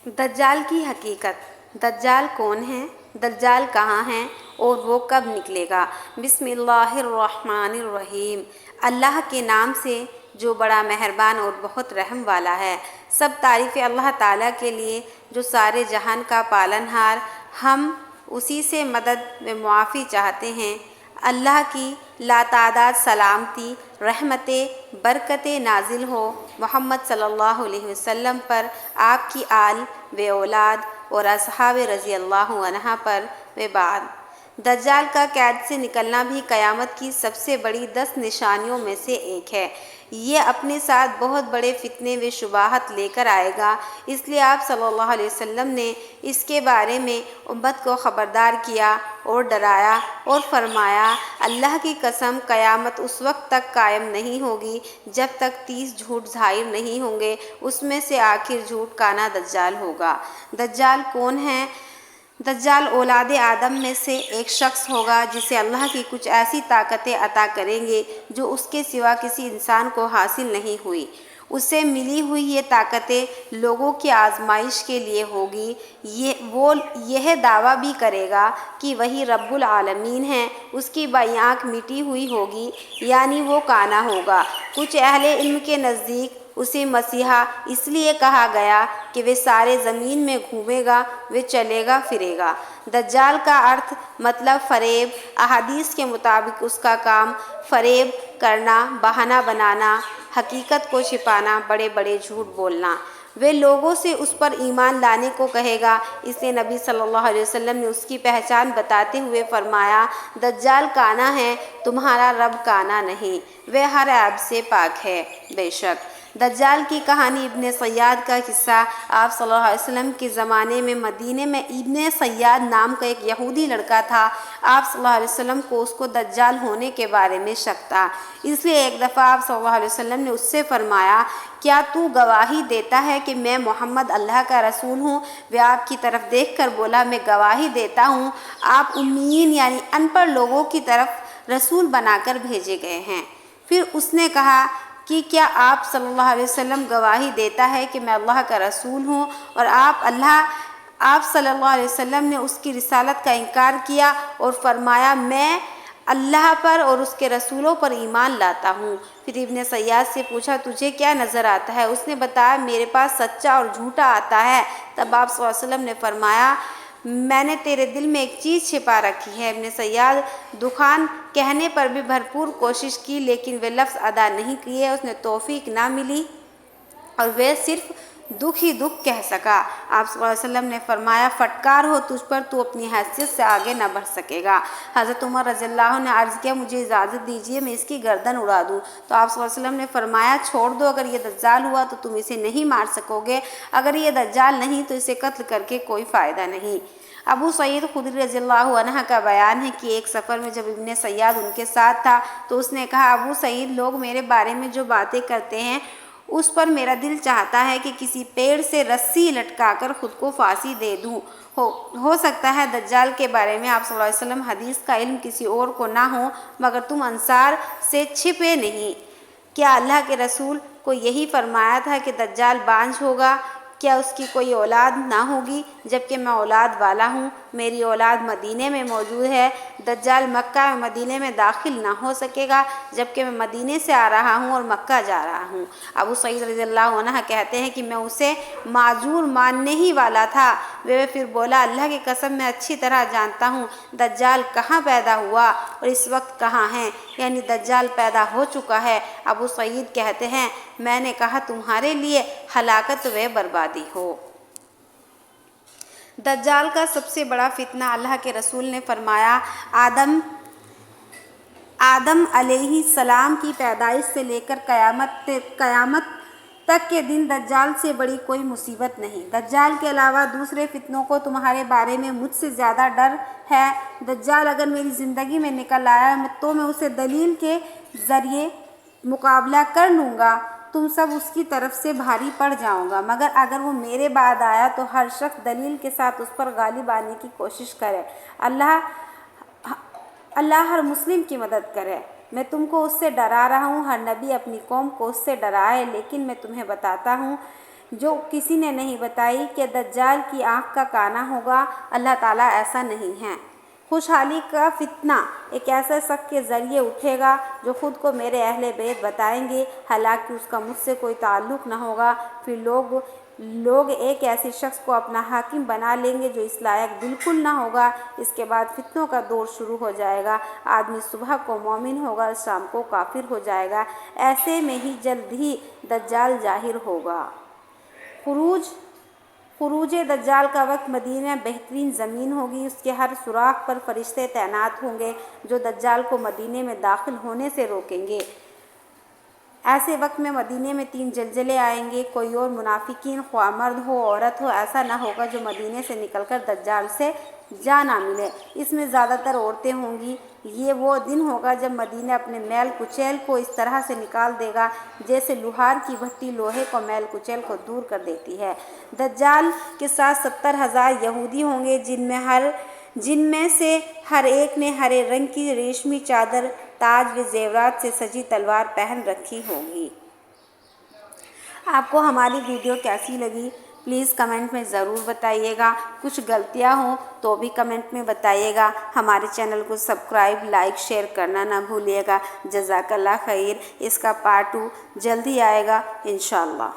دجال کی حقیقت۔ دجال کون ہے؟ دجال کہاں ہے اور وہ کب نکلے گا؟ بسم اللہ الرحمن الرحیم۔ اللہ کے نام سے جو بڑا مہربان اور بہت رحم والا ہے۔ سب تعریف اللہ تعالیٰ کے لیے جو سارے جہان کا پالنہار۔ ہم اسی سے مدد و معافی چاہتے ہیں۔ اللہ کی لاتعداد سلامتی، رحمتیں، برکتیں نازل ہو محمد صلی اللہ علیہ وسلم پر، آپ کی آل و اولاد اور اصحاب رضی اللہ عنہ پر۔ و بعد، دجال کا قید سے نکلنا بھی قیامت کی سب سے بڑی 10 نشانیوں میں سے ایک ہے۔ یہ اپنے ساتھ بہت بڑے فتنے و شبہات لے کر آئے گا، اس لیے آپ صلی اللہ علیہ وسلم نے اس کے بارے میں امت کو خبردار کیا اور ڈرایا اور فرمایا، اللہ کی قسم قیامت اس وقت تک قائم نہیں ہوگی جب تک 30 جھوٹ ظاہر نہیں ہوں گے، اس میں سے آخر جھوٹ کانا دجال ہوگا۔ دجال کون ہے؟ دجال اولاد آدم میں سے ایک شخص ہوگا جسے اللہ کی کچھ ایسی طاقتیں عطا کریں گے جو اس کے سوا کسی انسان کو حاصل نہیں ہوئی۔ اسے ملی ہوئی یہ طاقتیں لوگوں کی آزمائش کے لیے ہوگی۔ وہ یہ دعویٰ بھی کرے گا کہ وہی رب العالمین ہے۔ اس کی بائیں آنکھ مٹی ہوئی ہوگی، یعنی وہ کانا ہوگا۔ کچھ اہل علم کے نزدیک اسے مسیحا اس لیے کہا گیا کہ وہ سارے زمین میں گھومے گا، وہ چلے گا پھرے گا۔ دجال کا ارتھ مطلب فریب۔ احادیث کے مطابق اس کا کام فریب کرنا، بہانہ بنانا، حقیقت کو چھپانا، بڑے بڑے جھوٹ بولنا۔ وہ لوگوں سے اس پر ایمان لانے کو کہے گا، اس لیے نبی صلی اللہ علیہ وسلم نے اس کی پہچان بتاتے ہوئے فرمایا، دجال کانا ہے، تمہارا رب کانا نہیں، وہ ہر عیب سے پاک ہے۔ بے شک دجال کی کہانی ابن سیاد کا قصہ۔ آپ صلی اللہ علیہ وسلم کے زمانے میں مدینے میں ابن سیاد نام کا ایک یہودی لڑکا تھا۔ آپ صلی اللہ علیہ وسلم کو اس کو دجال ہونے کے بارے میں شک تھا، اس لیے ایک دفعہ آپ صلی اللہ علیہ وسلم نے اس سے فرمایا، کیا تو گواہی دیتا ہے کہ میں محمد اللہ کا رسول ہوں؟ وہ آپ کی طرف دیکھ کر بولا، میں گواہی دیتا ہوں آپ امیین یعنی ان پڑھ لوگوں کی طرف رسول بنا کر بھیجے گئے ہیں۔ پھر اس نے کہا کہ کیا آپ صلی اللہ علیہ وسلم گواہی دیتا ہے کہ میں اللہ کا رسول ہوں؟ اور آپ صلی اللہ علیہ وسلم نے اس کی رسالت کا انکار کیا اور فرمایا، میں اللہ پر اور اس کے رسولوں پر ایمان لاتا ہوں۔ پھر ابن سیاد سے پوچھا، تجھے کیا نظر آتا ہے؟ اس نے بتایا، میرے پاس سچا اور جھوٹا آتا ہے۔ تب آپ صلی اللہ علیہ وسلم نے فرمایا، میں نے تیرے دل میں ایک چیز چھپا رکھی ہے۔ ابن سیاد دخان کہنے پر بھی بھرپور کوشش کی لیکن وہ لفظ ادا نہیں کیے، اس نے توفیق نہ ملی اور وہ صرف دکھ ہی دکھ کہہ سکا۔ آپ صلی اللہ علیہ وسلم نے فرمایا، پھٹکار ہو تجھ پر، تو اپنی حیثیت سے آگے نہ بڑھ سکے گا۔ حضرت عمر رضی اللہ عنہ نے عرض کیا، مجھے اجازت دیجیے میں اس کی گردن اڑا دوں۔ تو آپ صلی اللہ علیہ وسلم نے فرمایا، چھوڑ دو، اگر یہ دجال ہوا تو تم اسے نہیں مار سکو گے، اگر یہ دجال نہیں تو اسے قتل کر کے کوئی فائدہ نہیں۔ ابو سعید خدری رضی اللہ عنہ کا بیان ہے کہ ایک سفر میں جب ابن سیاد ان کے ساتھ تھا تو اس نے کہا، ابو سعید، لوگ میرے بارے میں جو باتیں کرتے ہیں اس پر میرا دل چاہتا ہے کہ کسی پیڑ سے رسی لٹکا کر خود کو پھانسی دے دوں۔ ہو سکتا ہے دجال کے بارے میں آپ صلی اللہ علیہ وسلم حدیث کا علم کسی اور کو نہ ہو، مگر تم انصار سے چھپے نہیں۔ کیا اللہ کے رسول کو یہی فرمایا تھا کہ دجال بانجھ ہوگا؟ کیا اس کی کوئی اولاد نہ ہوگی جبکہ میں اولاد والا ہوں؟ میری اولاد مدینے میں موجود ہے۔ دجال مکہ و مدینے میں داخل نہ ہو سکے گا جبکہ میں مدینے سے آ رہا ہوں اور مکہ جا رہا ہوں۔ ابو سعید رضی اللہ عنہ کہتے ہیں کہ میں اسے معذور ماننے ہی والا تھا۔ وہ پھر بولا، اللہ کی قسم میں اچھی طرح جانتا ہوں دجال کہاں پیدا ہوا اور اس وقت کہاں ہے، یعنی دجال پیدا ہو چکا ہے۔ ابو سعید کہتے ہیں، میں نے کہا، تمہارے لیے ہلاکت و بربادی ہو۔ دجال کا سب سے بڑا فتنہ، اللہ کے رسول نے فرمایا، آدم علیہ السلام کی پیدائش سے لے کر قیامت تک کے دن دجال سے بڑی کوئی مصیبت نہیں۔ دجال کے علاوہ دوسرے فتنوں کو تمہارے بارے میں مجھ سے زیادہ ڈر ہے۔ دجال اگر میری زندگی میں نکل آیا تو میں اسے دلیل کے ذریعے مقابلہ کر لوں گا، تم سب اس کی طرف سے بھاری پڑ جاؤ گا، مگر اگر وہ میرے بعد آیا تو ہر شخص دلیل کے ساتھ اس پر غالب آنے کی کوشش کرے۔ اللہ ہر مسلم کی مدد کرے۔ میں تم کو اس سے ڈرا رہا ہوں، ہر نبی اپنی قوم کو اس سے ڈرائے، لیکن میں تمہیں بتاتا ہوں جو کسی نے نہیں بتائی کہ دجال کی آنکھ کا کانا ہوگا، اللہ تعالیٰ ایسا نہیں ہے۔ خوشحالی کا فتنہ ایک ایسے شخص کے ذریعے اٹھے گا جو خود کو میرے اہل بیت بتائیں گے، حالانکہ اس کا مجھ سے کوئی تعلق نہ ہوگا۔ پھر لوگ ایک ایسے شخص کو اپنا حاکم بنا لیں گے جو اس لائق بالکل نہ ہوگا۔ اس کے بعد فتنوں کا دور شروع ہو جائے گا۔ آدمی صبح کو مومن ہوگا، شام کو کافر ہو جائے گا۔ ایسے میں ہی جلد ہی دجال ظاہر ہوگا۔ خروج دجال کا وقت مدینہ بہترین زمین ہوگی، اس کے ہر سوراخ پر فرشتے تعینات ہوں گے جو دجال کو مدینے میں داخل ہونے سے روکیں گے۔ ایسے وقت میں مدینے میں 3 زلزلے آئیں گے۔ کوئی اور منافقین، خواہ مرد ہو عورت ہو، ایسا نہ ہوگا جو مدینے سے نکل کر دجال سے جا نہ ملے۔ اس میں زیادہ تر عورتیں ہوں گی۔ یہ وہ دن ہوگا جب مدینہ اپنے میل کچیل کو اس طرح سے نکال دے گا جیسے لوہار کی بھٹی لوہے کو میل کچیل کو دور کر دیتی ہے۔ دجال کے ساتھ 70,000 یہودی ہوں گے جن میں سے ہر ایک نے ہرے رنگ کی ریشمی چادر، تاج و زیورات سے سجی تلوار پہن رکھی ہوگی۔ آپ کو ہماری ویڈیو کیسی لگی پلیز کمنٹ میں ضرور بتائیے گا۔ کچھ غلطیاں ہوں تو بھی کمنٹ میں بتائیے گا۔ ہمارے چینل کو سبسکرائب، لائک، شیئر کرنا نہ بھولیے گا۔ جزاک اللہ خیر۔ اس کا پارٹ 2 جلد ہی آئے گا انشاءاللہ۔